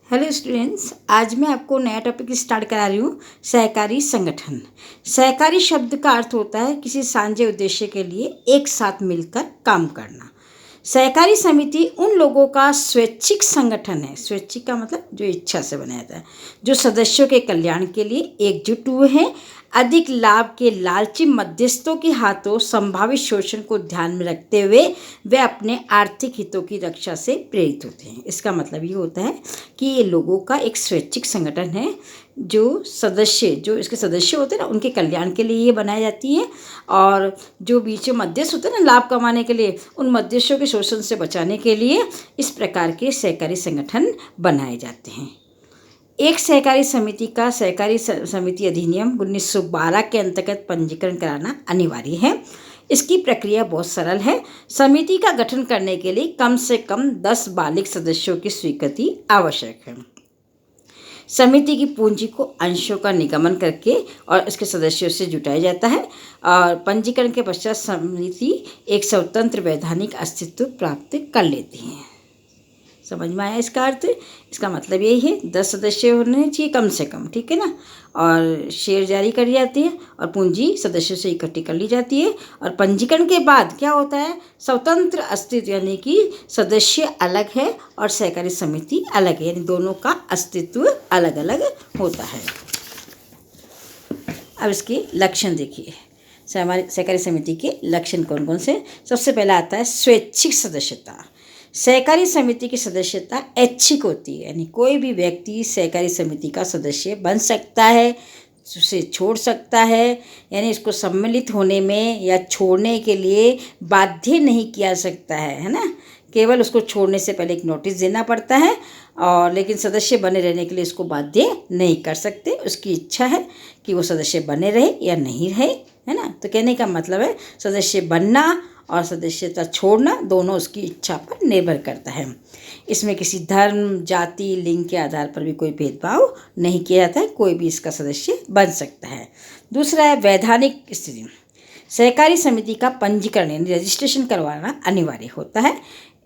Hello students, आज मैं आपको नया टॉपिक स्टार्ट करा रही हूँ। सहकारी संगठन। सहकारी शब्द का अर्थ होता है किसी साझे उद्देश्य के लिए एक साथ मिलकर काम करना। सहकारी समिति उन लोगों का स्वैच्छिक संगठन है। स्वैच्छिक का मतलब जो इच्छा से बनाया जाता है, जो सदस्यों के कल्याण के लिए एकजुट हुए हैं। अधिक लाभ के लालची मध्यस्थों के हाथों संभावित शोषण को ध्यान में रखते हुए वे अपने आर्थिक हितों की रक्षा से प्रेरित होते हैं। इसका मतलब ये होता है कि ये लोगों का एक स्वैच्छिक संगठन है। जो इसके सदस्य होते हैं ना, उनके कल्याण के लिए ये बनाई जाती है। और जो बीच में मध्यस्थ होते हैं ना, लाभ कमाने के लिए, उन मध्यस्थों के शोषण से बचाने के लिए इस प्रकार के सहकारी संगठन बनाए जाते हैं। एक सहकारी समिति का सहकारी समिति अधिनियम 1912 के अंतर्गत पंजीकरण कराना अनिवार्य है। इसकी प्रक्रिया बहुत सरल है। समिति का गठन करने के लिए कम से कम 10 बालिग सदस्यों की स्वीकृति आवश्यक है। समिति की पूंजी को अंशों का निगमन करके और इसके सदस्यों से जुटाया जाता है और पंजीकरण के पश्चात समिति एक स्वतंत्र वैधानिक अस्तित्व प्राप्त कर लेती है। समझ में आया इसका अर्थ? इसका मतलब यही है 10 सदस्य होने चाहिए कम से कम, ठीक है ना। और शेयर जारी करी जाती है और पूंजी सदस्यों से इकट्ठी कर ली जाती है। और पंजीकरण के बाद क्या होता है? स्वतंत्र अस्तित्व, यानी कि सदस्य अलग है और सहकारी समिति अलग है, यानी दोनों का अस्तित्व अलग अलग होता है। अब इसके लक्षण देखिए। सहकारी समिति के लक्षण कौन कौन से? सबसे पहला आता है स्वैच्छिक सदस्यता। सहकारी समिति की सदस्यता ऐच्छिक होती है, यानी कोई भी व्यक्ति सहकारी समिति का सदस्य बन सकता है, उसे छोड़ सकता है, यानी इसको सम्मिलित होने में या छोड़ने के लिए बाध्य नहीं किया सकता है ना। केवल उसको छोड़ने से पहले एक नोटिस देना पड़ता है, और लेकिन सदस्य बने रहने के लिए उसको बाध्य नहीं कर सकते। उसकी इच्छा है कि वो सदस्य बने रहे या नहीं रहे, है ना। तो कहने का मतलब है सदस्य बनना और सदस्यता छोड़ना दोनों उसकी इच्छा पर निर्भर करता है। इसमें किसी धर्म, जाति, लिंग के आधार पर भी कोई भेदभाव नहीं किया जाता है, कोई भी इसका सदस्य बन सकता है। दूसरा है वैधानिक स्थिति। सहकारी समिति का पंजीकरण यानी रजिस्ट्रेशन करवाना अनिवार्य होता है।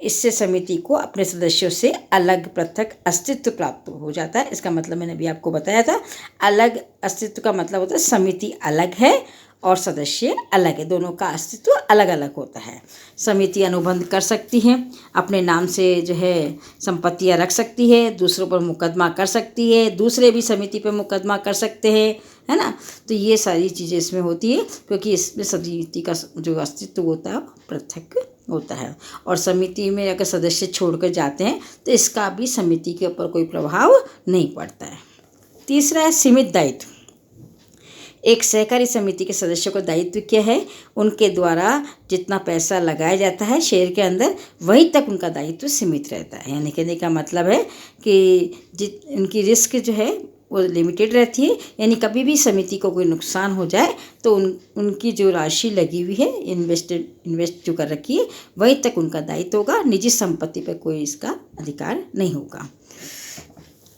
इससे समिति को अपने सदस्यों से अलग पृथक अस्तित्व प्राप्त हो जाता है। इसका मतलब मैंने अभी आपको बताया था। अलग अस्तित्व का मतलब होता है समिति अलग है और सदस्य अलग है, दोनों का अस्तित्व अलग अलग होता है। समिति अनुबंध कर सकती है, अपने नाम से जो है संपत्तियां रख सकती है, दूसरों पर मुकदमा कर सकती है, दूसरे भी समिति पर मुकदमा कर सकते हैं, है ना। तो ये सारी चीज़ें इसमें होती है, क्योंकि इसमें समिति का जो अस्तित्व होता है पृथक होता है। और समिति में अगर सदस्य छोड़कर जाते हैं तो इसका भी समिति के ऊपर कोई प्रभाव नहीं पड़ता है। तीसरा है सीमित दायित्व। एक सहकारी समिति के सदस्यों का दायित्व क्या है? उनके द्वारा जितना पैसा लगाया जाता है शेयर के अंदर, वहीं तक उनका दायित्व सीमित रहता है। यानी कहने का मतलब है कि उनकी रिस्क जो है वो लिमिटेड रहती है, यानी कभी भी समिति को कोई नुकसान हो जाए तो उनकी जो राशि लगी हुई है, इन्वेस्ट जो कर रखी है, वहीं तक उनका दायित्व होगा। निजी संपत्ति पर कोई इसका अधिकार नहीं होगा।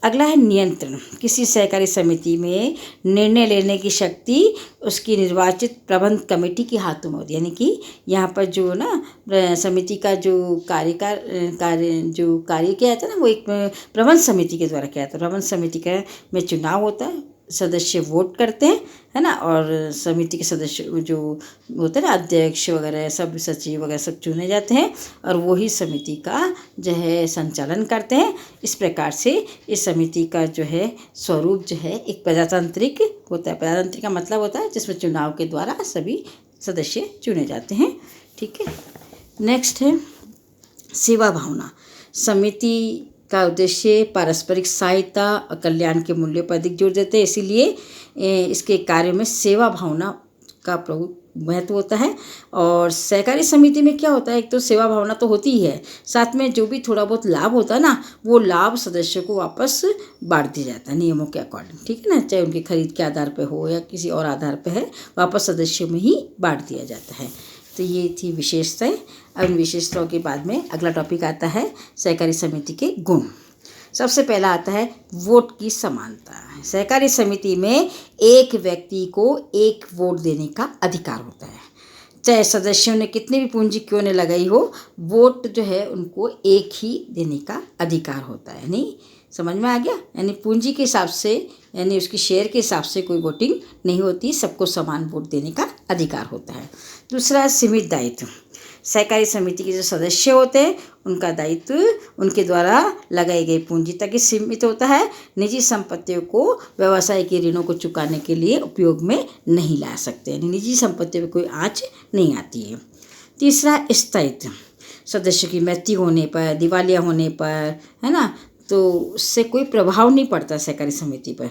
अगला है नियंत्रण। किसी सहकारी समिति में निर्णय लेने की शक्ति उसकी निर्वाचित प्रबंध कमेटी के हाथों में होती है। यानी कि यहाँ पर जो ना समिति का जो कार्य किया जाता है ना, वो एक प्रबंध समिति के द्वारा किया जाता है। प्रबंध समिति का में चुनाव होता है, सदस्य वोट करते हैं, है ना। और समिति के सदस्य जो होते हैं ना, अध्यक्ष वगैरह, सब सचिव वगैरह सब चुने जाते हैं और वही समिति का जो है संचालन करते हैं। इस प्रकार से इस समिति का जो है स्वरूप जो है एक प्रजातांत्रिक होता है। प्रजातांत्रिक का मतलब होता है जिसमें चुनाव के द्वारा सभी सदस्य चुने जाते हैं, ठीक है। नेक्स्ट है सेवा भावना। समिति का उद्देश्य पारस्परिक सहायता और कल्याण के मूल्यों पर अधिक जोर देते हैं, इसीलिए इसके कार्य में सेवा भावना का प्रभुत्व महत्व होता है। और सहकारी समिति में क्या होता है, एक तो सेवा भावना तो होती ही है, साथ में जो भी थोड़ा बहुत लाभ होता है ना, वो लाभ सदस्यों को वापस बांट दिया जाता है नियमों के अकॉर्डिंग, ठीक है ना। चाहे उनकी खरीद के आधार पर हो या किसी और आधार पर है, वापस सदस्यों में ही बांट दिया जाता है। तो ये थी विशेषताएं। अब इन विशेषताओं के बाद में अगला टॉपिक आता है सहकारी समिति के गुण। सबसे पहला आता है वोट की समानता। सहकारी समिति में एक व्यक्ति को एक वोट देने का अधिकार होता है। चाहे सदस्यों ने कितनी भी पूंजी क्यों न लगाई हो, वोट जो है उनको एक ही देने का अधिकार होता है। नहीं, समझ में आ गया? यानी पूंजी के हिसाब से, यानी उसकी शेयर के हिसाब से कोई वोटिंग नहीं होती, सबको समान वोट देने का अधिकार होता है। दूसरा, सीमित दायित्व। सहकारी समिति के जो सदस्य होते हैं उनका दायित्व उनके द्वारा लगाई गई पूंजी तक ही सीमित होता है। निजी संपत्तियों को व्यवसाय के ऋणों को चुकाने के लिए उपयोग में नहीं ला सकते, यानी निजी संपत्तियों पर कोई आँच नहीं आती है। तीसरा, स्थायित्व। सदस्य की मृत्यु होने पर, दिवालिया होने पर, है ना, तो उससे कोई प्रभाव नहीं पड़ता सहकारी समिति पर।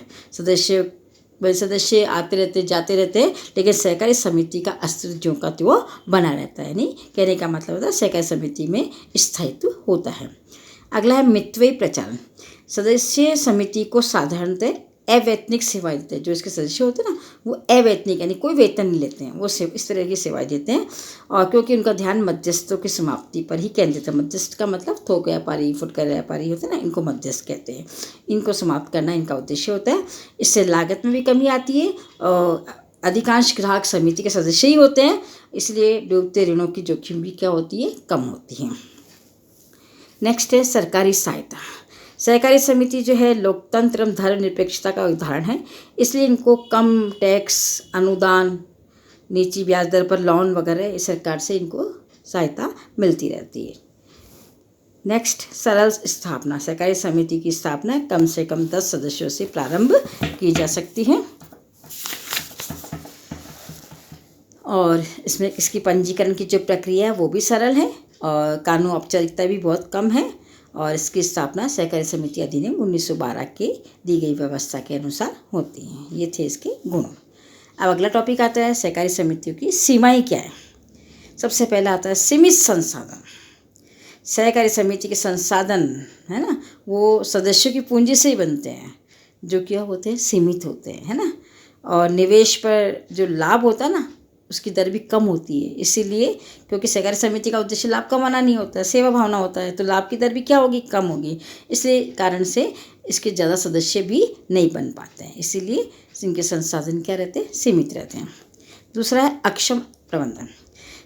सदस्य आते रहते जाते रहते हैं, लेकिन सहकारी समिति का अस्तित्व ज्यों का त्यों बना रहता है। नहीं, कहने का मतलब होता है सहकारी समिति में स्थायित्व होता है। अगला है मितव्ययी प्रचालन। सदस्य समिति को साधारणतः अवैतनिक सेवाएं देते हैं। जो इसके सदस्य होते हैं ना, वो अवैतनिक यानी कोई वेतन नहीं लेते हैं, वो इस तरह की सेवाएं देते हैं। और क्योंकि उनका ध्यान मध्यस्थों की समाप्ति पर ही केंद्रित है। मध्यस्थ का मतलब थोक व्यापारी, फुटकर व्यापारी होते हैं ना, इनको मध्यस्थ कहते हैं। इनको समाप्त करना इनका उद्देश्य होता है। इससे लागत में भी कमी आती है और अधिकांश ग्राहक समिति के सदस्य ही होते हैं, इसलिए डूबते ऋणों की जोखिम भी क्या होती है, कम होती है। नेक्स्ट है सरकारी सहायता। सहकारी समिति जो है लोकतंत्र एवं धर्मनिरपेक्षता का उदाहरण है, इसलिए इनको कम टैक्स, अनुदान, नीची ब्याज दर पर लोन वगैरह इस सरकार से इनको सहायता मिलती रहती है। नेक्स्ट, सरल स्थापना। सहकारी समिति की स्थापना कम से कम 10 सदस्यों से प्रारंभ की जा सकती है और इसमें इसकी पंजीकरण की जो प्रक्रिया है वो भी सरल है और कानून औपचारिकता भी बहुत कम है। और इसकी स्थापना सहकारी समिति अधिनियम 1912 के दी गई व्यवस्था के अनुसार होती है। ये थे इसके गुण। अब अगला टॉपिक आता है सहकारी समितियों की सीमाएं क्या है। सबसे पहला आता है सीमित संसाधन। सहकारी समिति के संसाधन है ना, वो सदस्यों की पूंजी से ही बनते हैं, जो क्या होते हैं, सीमित होते हैं, है ना। और निवेश पर जो लाभ होता है ना, उसकी दर भी कम होती है। इसीलिए क्योंकि सहकारी समिति का उद्देश्य लाभ कमाना नहीं होता है, सेवा भावना होता है, तो लाभ की दर भी क्या होगी, कम होगी। इसलिए कारण से इसके ज़्यादा सदस्य भी नहीं बन पाते हैं, इसीलिए इनके संसाधन क्या रहते हैं, सीमित रहते हैं। दूसरा है अक्षम प्रबंधन।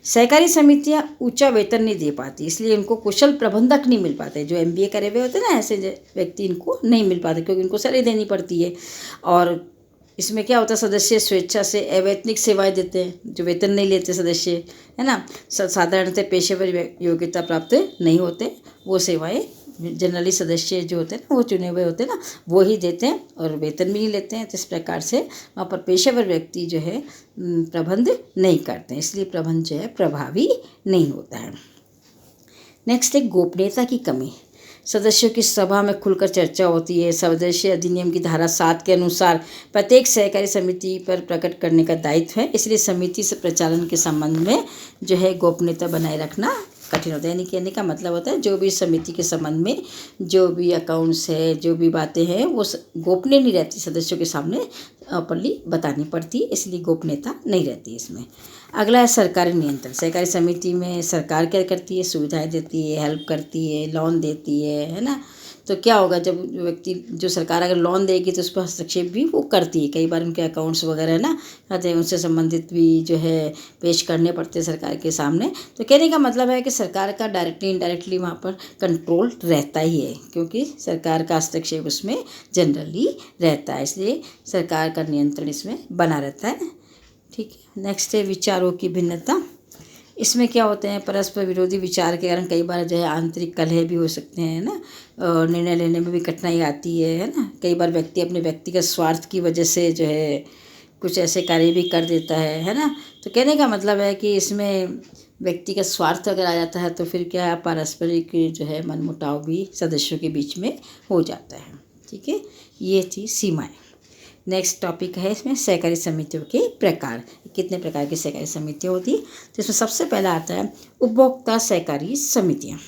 सहकारी समितियां ऊंचा वेतन नहीं दे पाती, इसलिए इनको कुशल प्रबंधक नहीं मिल पाते। जो MBA करे हुए होते हैं ना, ऐसे व्यक्ति इनको नहीं मिल पाते, क्योंकि इनको सैलरी देनी पड़ती है। और इसमें क्या होता है, सदस्य स्वेच्छा से अवैतनिक सेवाएं देते हैं, जो वेतन नहीं लेते सदस्य, है ना। साधारणतः पेशेवर योग्यता प्राप्त नहीं होते, वो सेवाएं जनरली सदस्य जो होते हैं ना, वो चुने हुए होते हैं ना, वो ही देते हैं और वेतन भी नहीं लेते हैं। तो इस प्रकार से वहाँ पर पेशेवर व्यक्ति जो है प्रबंध नहीं करते हैं, इसलिए प्रबंध जो है प्रभावी नहीं होता है। नेक्स्ट है गोपनीयता की कमी। सदस्यों की सभा में खुलकर चर्चा होती है। सदस्य अधिनियम की धारा 7 के अनुसार प्रत्येक सहकारी समिति पर प्रकट करने का दायित्व है, इसलिए समिति से प्रचालन के संबंध में जो है गोपनीयता बनाए रखना कठिन होता है। यानी कहने का मतलब होता है जो भी समिति के संबंध में जो भी अकाउंट्स है, जो भी बातें हैं, वो गोपनीय नहीं रहती, सदस्यों के सामने ओपनली बतानी पड़ती है, इसलिए गोपनीयता नहीं रहती इसमें। अगला है सरकारी नियंत्रण। सहकारी समिति में सरकार क्या करती है, सुविधाएं देती है, हेल्प करती है, लोन देती है ना। तो क्या होगा, जब व्यक्ति जो सरकार अगर लोन देगी तो उस पर हस्तक्षेप भी वो करती है। कई बार उनके अकाउंट्स वगैरह ना कहते हैं, उनसे संबंधित भी जो है पेश करने पड़ते हैं सरकार के सामने। तो कहने का मतलब है कि सरकार का डायरेक्टली इनडायरेक्टली वहाँ पर कंट्रोल रहता ही है, क्योंकि सरकार का हस्तक्षेप उसमें जनरली रहता है, इसलिए सरकार का नियंत्रण इसमें बना रहता है। ठीक है। नेक्स्ट है विचारों की भिन्नता। इसमें क्या होते हैं, परस्पर विरोधी विचार के कारण कई बार जो है आंतरिक कलह भी हो सकते हैं ना, और निर्णय लेने में भी कठिनाई आती है ना। कई बार व्यक्ति अपने व्यक्तिगत स्वार्थ की वजह से जो है कुछ ऐसे कार्य भी कर देता है ना। तो कहने का मतलब है कि इसमें व्यक्तिगत स्वार्थ अगर आ जाता है तो फिर क्या है, पारस्परिक जो है मनमुटाव भी सदस्यों के बीच में हो जाता है। ठीक है, ये थी सीमाएं। नेक्स्ट टॉपिक है इसमें सहकारी समितियों के प्रकार। कितने प्रकार की सहकारी समितियाँ होती है, तो इसमें सबसे पहला आता है उपभोक्ता सहकारी समितियाँ।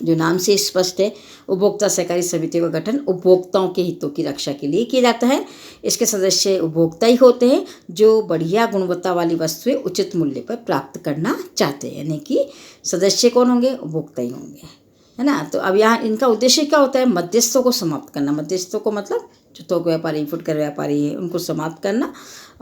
जो नाम से स्पष्ट है, उपभोक्ता सहकारी समितियों का गठन उपभोक्ताओं के हितों की रक्षा के लिए किया जाता है। इसके सदस्य उपभोक्ता ही होते हैं जो बढ़िया गुणवत्ता वाली वस्तुएं उचित मूल्य पर प्राप्त करना चाहते हैं, यानी कि सदस्य कौन होंगे, उपभोक्ता ही होंगे, है ना। तो अब यहाँ इनका उद्देश्य क्या होता है, मध्यस्थों को समाप्त करना। मध्यस्थों को मतलब जो थोक व्यापारी, फुटकर व्यापारी है, उनको समाप्त करना।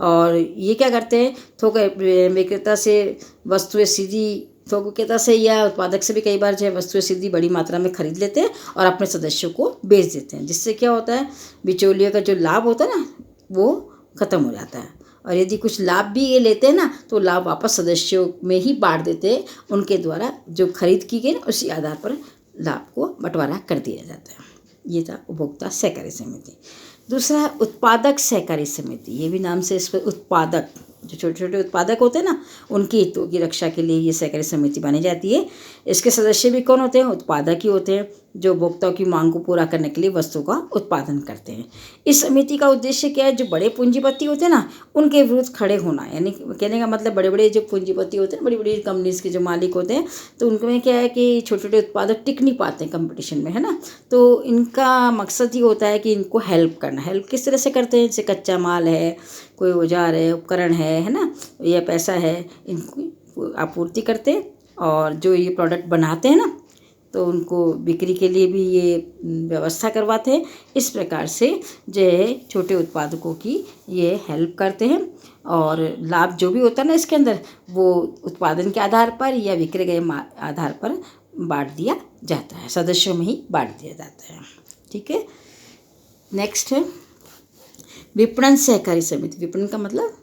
और ये क्या करते हैं, थोक विक्रेता से वस्तुएं सीधी थोक विक्रेता से या उत्पादक से भी कई बार जो है वस्तुएं सीधी बड़ी मात्रा में खरीद लेते हैं और अपने सदस्यों को बेच देते हैं, जिससे क्या होता है, बिचौलिए का जो लाभ होता है ना वो ख़त्म हो जाता है। और यदि कुछ लाभ भी ये लेते हैं ना तो लाभ वापस सदस्यों में ही बांट देते हैं, उनके द्वारा जो खरीद की गई ना उसी आधार पर लाभ को बंटवारा कर दिया जाता है। ये था उपभोक्ता सहकारी समिति। दूसरा है उत्पादक सहकारी समिति। ये भी नाम से इस पर उत्पादक, जो छोटे छोटे उत्पादक होते हैं ना उनकी हितों की रक्षा के लिए ये सहकारी समिति बनी जाती है। इसके सदस्य भी कौन होते हैं, उत्पादक ही होते हैं, जो उपभोक्ताओं की मांग को पूरा करने के लिए वस्तु का उत्पादन करते हैं। इस समिति का उद्देश्य क्या है, जो बड़े पूंजीपति होते हैं ना उनके विरुद्ध खड़े होना, यानी कहने का मतलब बड़े बड़े जो पूंजीपति होते हैं, बड़ी बड़ी कंपनीज के जो मालिक होते हैं, तो उनमें क्या है कि छोटे छोटे उत्पादक टिक नहीं पाते हैं कंपटीशन में, है ना। तो इनका मकसद ही होता है कि इनको हेल्प करना। हेल्प किस तरह से करते हैं, जैसे कच्चा माल है, कोई औजार है, उपकरण है ना, या पैसा है, इनको आपूर्ति करते हैं। और जो ये प्रोडक्ट बनाते हैं ना तो उनको बिक्री के लिए भी ये व्यवस्था करवाते हैं। इस प्रकार से जो है छोटे उत्पादकों की ये हेल्प करते हैं। और लाभ जो भी होता है ना इसके अंदर, वो उत्पादन के आधार पर या विक्रय गए आधार पर बांट दिया जाता है, सदस्यों में ही बांट दिया जाता है। ठीक है। नेक्स्ट है विपणन सहकारी समिति। विपणन का मतलब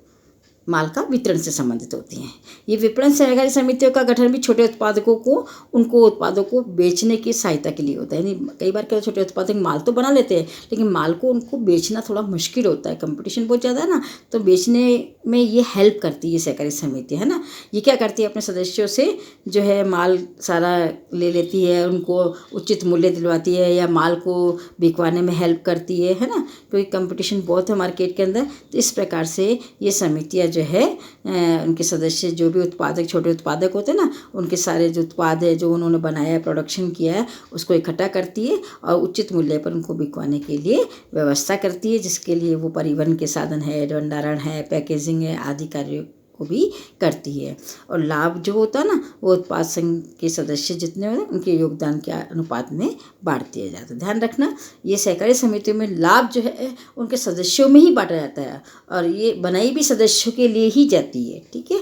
माल का वितरण से संबंधित होती हैं। ये विपणन सहकारी समितियों का गठन भी छोटे उत्पादकों को उनको उत्पादों को बेचने की सहायता के लिए होता है। यानी कई बार क्या छोटे उत्पादक माल तो बना लेते हैं लेकिन माल को उनको बेचना थोड़ा मुश्किल होता है, कंपटीशन बहुत ज़्यादा है ना, तो बेचने में ये हेल्प करती है सहकारी समिति, है ना। ये क्या करती है, अपने सदस्यों से जो है माल सारा ले लेती है, उनको उचित मूल्य दिलवाती है या माल को बिकवाने में हेल्प करती है ना, क्योंकि कंपटीशन बहुत है मार्केट के अंदर। तो इस प्रकार से ये समितियाँ जो है उनके सदस्य जो भी उत्पादक, छोटे उत्पादक होते हैं ना, उनके सारे जो उत्पाद है जो उन्होंने बनाया है, प्रोडक्शन किया है, उसको इकट्ठा करती है और उचित मूल्य पर उनको बिकवाने के लिए व्यवस्था करती है, जिसके लिए वो परिवहन के साधन है, भंडारण है, पैकेजिंग है आदि कार्यों को भी करती है। और लाभ जो होता है ना वो उत्पाद संघ के सदस्य जितने होते हैं उनके योगदान के अनुपात में बांट दिया जाता है। ध्यान रखना, ये सहकारी समितियों में लाभ जो है उनके सदस्यों में ही बांटा जाता है और ये बनाई भी सदस्यों के लिए ही जाती है। ठीक है।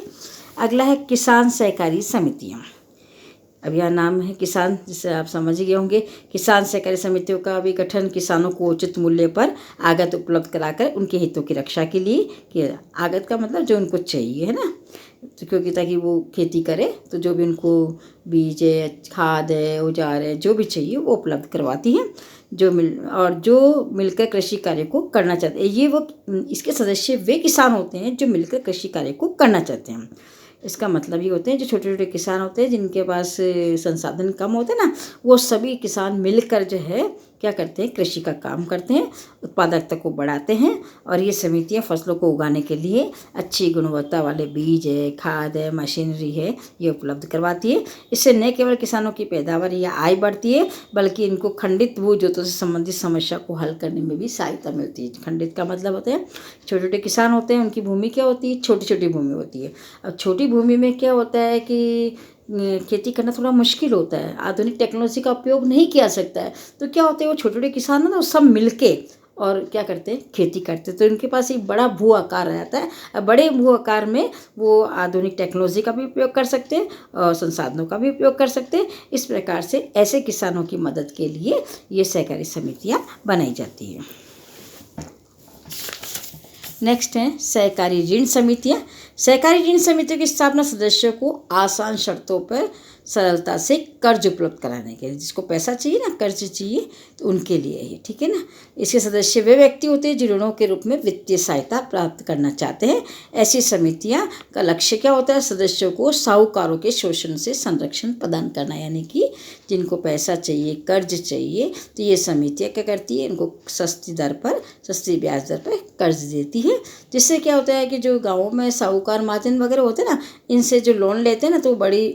अगला है किसान सहकारी समितियाँ। अब यह नाम है किसान, जिसे आप समझ गए होंगे। किसान सहकारी समितियों का भी गठन किसानों को उचित मूल्य पर आगत उपलब्ध कराकर उनके हितों की रक्षा के लिए किया। आगत का मतलब जो उनको चाहिए, है ना, तो क्योंकि ताकि वो खेती करे तो जो भी उनको बीज है, खाद है, औजार है, जो भी चाहिए वो उपलब्ध करवाती हैं। जो मिलकर कृषि कार्य को करना चाहते हैं, ये वो इसके सदस्य वे किसान होते हैं जो मिलकर कृषि कार्य को करना चाहते हैं। इसका मतलब ये होते हैं जो छोटे छोटे किसान होते हैं जिनके पास संसाधन कम होते हैं ना, वो सभी किसान मिलकर जो है क्या करते हैं, कृषि का काम करते हैं, उत्पादकता को बढ़ाते हैं। और ये समितियाँ फसलों को उगाने के लिए अच्छी गुणवत्ता वाले बीज है, खाद है, मशीनरी है, ये उपलब्ध करवाती है। इससे न केवल किसानों की पैदावार या आय बढ़ती है बल्कि इनको खंडित भू जोतों से संबंधित समस्या को हल करने में भी सहायता मिलती है। खंडित का मतलब होता है छोटे छोटे किसान होते हैं, उनकी भूमि क्या होती है, छोटी छोटी भूमि होती है। अब छोटी भूमि में क्या होता है कि खेती करना थोड़ा मुश्किल होता है, आधुनिक टेक्नोलॉजी का उपयोग नहीं किया सकता है। तो क्या होते हैं वो छोटे छोटे किसान है ना, वो सब मिलके और क्या करते हैं, खेती करते हैं। तो इनके पास एक बड़ा भू आकार रहता है। अब बड़े भू आकार में वो आधुनिक टेक्नोलॉजी का भी उपयोग कर सकते हैं और संसाधनों का भी उपयोग कर सकते हैं। इस प्रकार से ऐसे किसानों की मदद के लिए ये सहकारी समितियाँ बनाई जाती हैं। नेक्स्ट है सहकारी ऋण समितियाँ। सहकारी ऋण समितियों की स्थापना सदस्यों को आसान शर्तों पर सरलता से कर्ज उपलब्ध कराने के लिए, जिसको पैसा चाहिए ना, कर्ज चाहिए, तो उनके लिए ये, ठीक है ना। इसके सदस्य वे व्यक्ति होते हैं जो ऋणों के रूप में वित्तीय सहायता प्राप्त करना चाहते हैं। ऐसी समितियां का लक्ष्य क्या होता है, सदस्यों को साहूकारों के शोषण से संरक्षण प्रदान करना। यानी कि जिनको पैसा चाहिए, कर्ज चाहिए, तो ये समितियाँ क्या करती है, इनको सस्ती ब्याज दर पर कर्ज देती है, जिससे क्या होता है कि जो गाँवों में साहूकार महाजन वगैरह होते हैं ना, इनसे जो लोन लेते हैं ना, तो वो बड़ी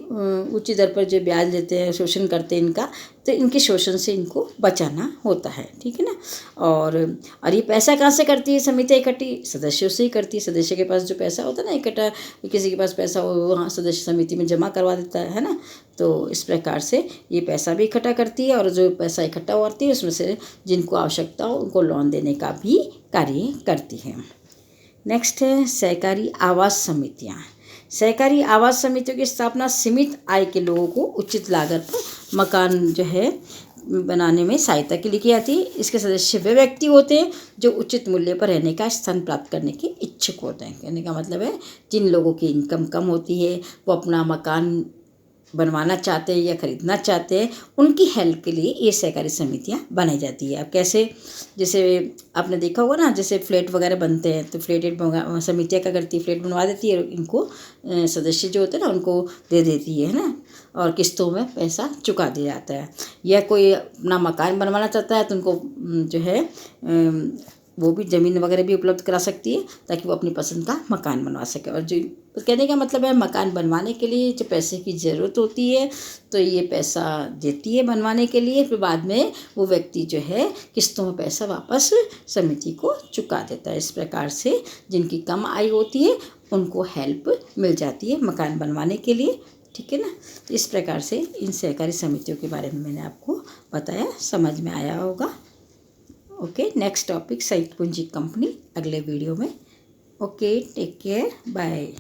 ऊंची दर पर जो ब्याज लेते हैं, शोषण करते हैं इनका, तो इनके शोषण से इनको बचाना होता है, ठीक है ना। और ये पैसा कहाँ से करती है समितियाँ इकट्ठी? सदस्यों से ही करती है। सदस्य के पास जो पैसा होता है ना इकट्ठा, किसी के पास पैसा हो वहाँ सदस्य समिति में जमा करवा देता है ना। तो इस प्रकार से ये पैसा भी इकट्ठा करती है, और जो पैसा इकट्ठा होती है उसमें से जिनको आवश्यकता हो उनको लोन देने का भी कार्य करती है। नेक्स्ट है सहकारी आवास समितियाँ। सहकारी आवास समितियों की स्थापना सीमित आय के लोगों को उचित लागत पर मकान जो है बनाने में सहायता के लिए की जाती है। इसके सदस्य वे व्यक्ति होते हैं जो उचित मूल्य पर रहने का स्थान प्राप्त करने के इच्छुक होते हैं। कहने का मतलब है जिन लोगों की इनकम कम होती है, वो अपना मकान बनवाना चाहते हैं या ख़रीदना चाहते हैं, उनकी हेल्प के लिए ये सहकारी समितियाँ बनाई जाती है। अब कैसे, जैसे आपने देखा होगा ना, जैसे फ्लैट वगैरह बनते हैं तो फ्लैट समितियाँ क्या करती है, फ्लैट बनवा देती है, इनको सदस्य जो होते हैं ना उनको दे देती है ना, और किस्तों में पैसा चुका दिया जाता है। या कोई अपना मकान बनवाना चाहता है तो उनको जो है वो भी ज़मीन वगैरह भी उपलब्ध करा सकती है ताकि वो अपनी पसंद का मकान बनवा सके। और जो तो कहने का मतलब है मकान बनवाने के लिए जो पैसे की ज़रूरत होती है तो ये पैसा देती है बनवाने के लिए, फिर बाद में वो व्यक्ति जो है किस्तों में पैसा वापस समिति को चुका देता है। इस प्रकार से जिनकी कम आय होती है उनको हेल्प मिल जाती है मकान बनवाने के लिए, ठीक है ना। इस प्रकार से इन सहकारी समितियों के बारे में मैंने आपको बताया, समझ में आया होगा। ओके, नेक्स्ट टॉपिक संयुक्त पूंजी कंपनी अगले वीडियो में। Okay, take care, bye.